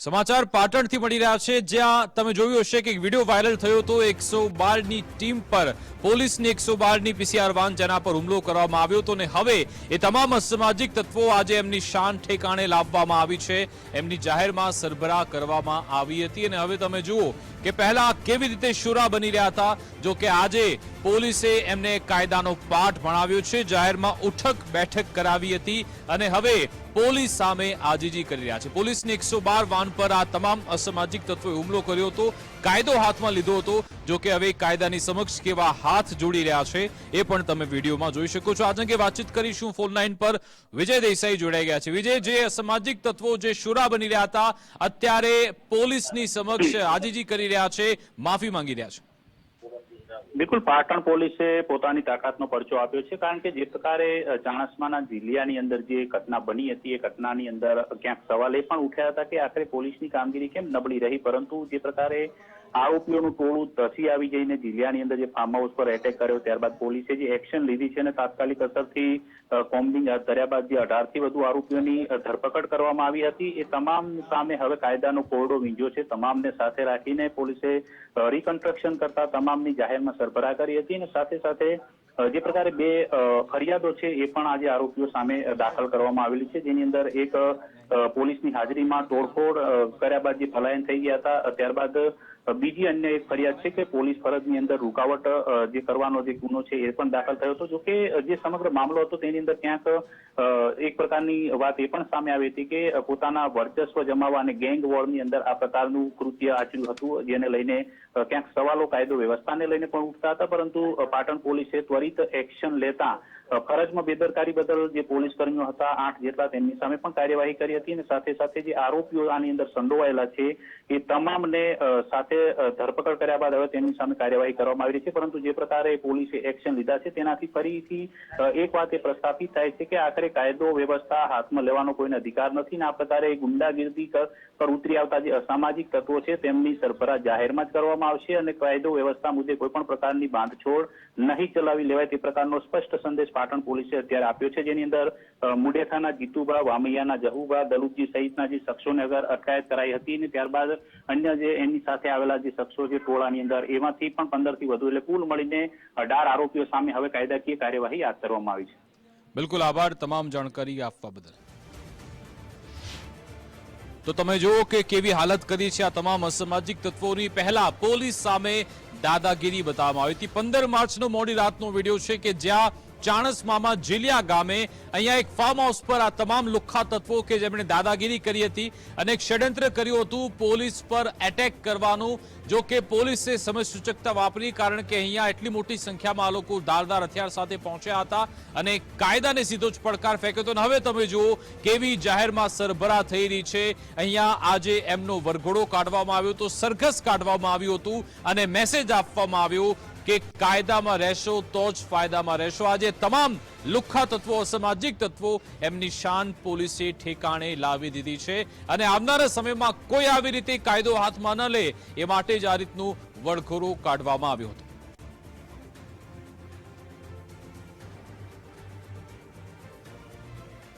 સમાચાર પાટણથી મળી રહ્યા છે, જ્યાં તમે જોયું હશે કે એક વિડીયો વાયરલ થયો હતો 112 ની ટીમ પર પોલીસની 112 ની પીસીઆર વાન, જેના પર હુમલો કરવામાં આવ્યો હતો. અને હવે એ તમામ અસામાજિક તત્વો આજે એમની શાન ઠેકાણે લાવવામાં આવી છે, એમની જાહેરમાં સરભરા કરવામાં આવી હતી. અને હવે તમે જુઓ કે પહેલા કેવી રીતે શુરા બની રહ્યા હતા, જો કે આજે પોલીસે એમને કાયદાનો પાઠ ભણાવ્યો છે, જાહેરમાં ઉઠક બેઠક કરાવી હતી અને હવે પોલીસ સામે આજીજી કરી રહ્યા છે. પોલીસની 112 વાન પર આ તમામ અસામાજિક તત્વોએ હુમલો કર્યો હતો, કાયદો હાથમાં લીધો હતો. જો કે હવે કાયદાની સમક્ષ કેવા હાથ જોડી રહ્યા છે એ પણ તમે વિડીયોમાં જોઈ શકો છો. આજે અંગે વાતચીત કરીશું. ફોન લાઈન પર વિજય દેસાઈ જોડાઈ ગયા છે. વિજય, જે અસામાજિક તત્વો જે શુરા બની રહ્યા હતા, અત્યારે પોલીસની સમક્ષ આજીજી કરી રહ્યા છે, માફી માંગી રહ્યા છે. બિલકુલ, પાટણ પોલીસે પોતાની તાકાતનો પરચો આપ્યો છે, કારણ કે જે પ્રકારે ચાણસ્માના જિલ્લાની અંદર જે ઘટના બની હતી, એ ઘટનાની અંદર ક્યાંક સવાલ એ પણ ઉઠ્યા હતા કે આખરે પોલીસની કામગીરી કેમ નબળી રહી. પરંતુ જે પ્રકારે આરોપીઓનું ટોળું ધસી આવી જઈને જિલ્લાની અંદર જે ફાર્મ હાઉસ પર એટેક કર્યો, ત્યારબાદ પોલીસે જે એક્શન લીધી છે અને તાત્કાલિક અસરથી કોમ્બિંગ હાથ ધર્યા બાદ જે 18 થી વધુ આરોપીઓની ધરપકડ કરવામાં આવી હતી, એ તમામ સામે હવે કાયદાનો કોરડો વીંઝ્યો છે. તમામને સાથે રાખીને પોલીસે રિકન્સ્ટ્રક્શન કરતા તમામની જાહેરમાં સરભરા કરી હતી અને સાથે સાથે જે પ્રકારે બે ફરિયાદો છે એ પણ આજે આરોપીઓ સામે દાખલ કરવામાં આવેલી છે, જેની અંદર એક પોલીસની હાજરીમાં તોડફોડ કર્યા બાદ જે પલાયન થઈ ગયા હતા, ત્યારબાદ બીજી અન્ય એક ફરિયાદ છે કે પોલીસ ફરજની અંદર રૂકાવટ જે કરવાનો જે ગુનો છે એ પણ દાખલ થયો હતો. જોકે જે સમગ્ર મામલો હતો તેની અંદર ક્યાંક એક પ્રકારની વાત એ પણ સામે આવી હતી કે પોતાના વર્ચસ્વ જમાવવા અને ગેંગ વોરની અંદર આ પ્રકારનું કૃત્ય આચર્યું હતું, જેને લઈને ક્યાંક સવાલો કાયદો વ્યવસ્થાને લઈને પણ ઉઠતા હતા. પરંતુ પાટણ પોલીસે ત્વરિત એક્શન લેતા ફરજમાં બેદરકારી બદલ જે પોલીસ કર્મીઓ હતા 8 જેટલા, તેમની સામે પણ કાર્યવાહી કરી હતી અને સાથે સાથે જે આરોપીઓ આની અંદર સંડોવાયેલા છે એ તમામને સાથે ધરપકડ કર્યા બાદ હવે તેમની સામે કાર્યવાહી કરવામાં આવી રહી છે. પરંતુ જે પ્રકારે પોલીસે એક્શન લીધા છે તેનાથી ફરીથી એક વાત એ પ્રસ્થાપિત થાય છે કે આખરે કાયદો વ્યવસ્થા હાથમાં લેવાનો કોઈને અધિકાર નથી ને આ પ્રકારે ગુંડાગીરી પર ઉતરી આવતા જે અસામાજિક તત્વો છે તેમની સરભરા જાહેરમાં જ કરવામાં આવશે અને કાયદો વ્યવસ્થા મુદ્દે કોઈ પણ પ્રકારની બાંધછોડ નહીં ચલાવી લેવાય તે પ્રકારનો સ્પષ્ટ સંદેશ પાટણ પોલીસે અત્યારે આપ્યો છે, જેની અંદર મુડેઠાના જીતુભા, વામૈયાના જહુભા, દલુજી સહિતના જે શખ્સોને અટકાયત કરાઈ હતી અને ત્યારબાદ અન્ય જે એમની સાથે આવેલા જે શખ્સો છે ટોળાની અંદર, એમાંથી પણ 15 થી વધુ, એટલે કુલ મળીને 18 આરોપીઓ સામે હવે કાયદાકીય કાર્યવાહી હાથ ધરવામાં આવી છે. બિલકુલ, આભાર તમામ જાણકારી આપવા બદલ. તો તમે જુઓ કે કેવી હાલત કરી છે આ તમામ અસામાજિક તત્વોની. પહેલા પોલીસ સામે દાદાગીરી બતાવવામાં આવી હતી. 15 માર્ચનો મોડી રાતનો વિડીયો છે કે જ્યાં ચાણસ્મામાં જીલિયા ગામે અહીંયા એક ફાર્મ હાઉસ પર આ તમામ લુખ્ખા તત્વો કે જેમણે દાદાગીરી કરી હતી અને એક ષડયંત્ર કર્યું હતું પોલીસ પર એટેક કરવાનું. જો કે પોલીસે સમય સૂચકતા વાપરી, કારણ કે અહીંયા એટલી મોટી સંખ્યામાં આ લોકો ધારદાર હથિયાર સાથે પહોંચ્યા હતા અને કાયદાને સીધો જ પડકાર ફેંક્યો હતો. હવે તમે જુઓ કેવી જાહેરમાં સરભરા થઈ રહી છે. અહીંયા આજે એમનો વરઘોડો કાઢવામાં આવ્યો હતો, સરઘસ કાઢવામાં આવ્યું હતું અને મેસેજ આપવામાં આવ્યો કે કાયદામાં રહેશો તો જ ફાયદામાં રહેશો. આજે તમામ લુખ્ખા તત્વો, અસામાજિક તત્વો, એમની શાન પોલીસે ઠેકાણે લાવી દીધી છે અને આવનારા સમયમાં કોઈ આવી રીતે કાયદો હાથમાં ન લે એ માટે જ આ રીતનું વરઘોડો કાઢવામાં આવ્યો હતો.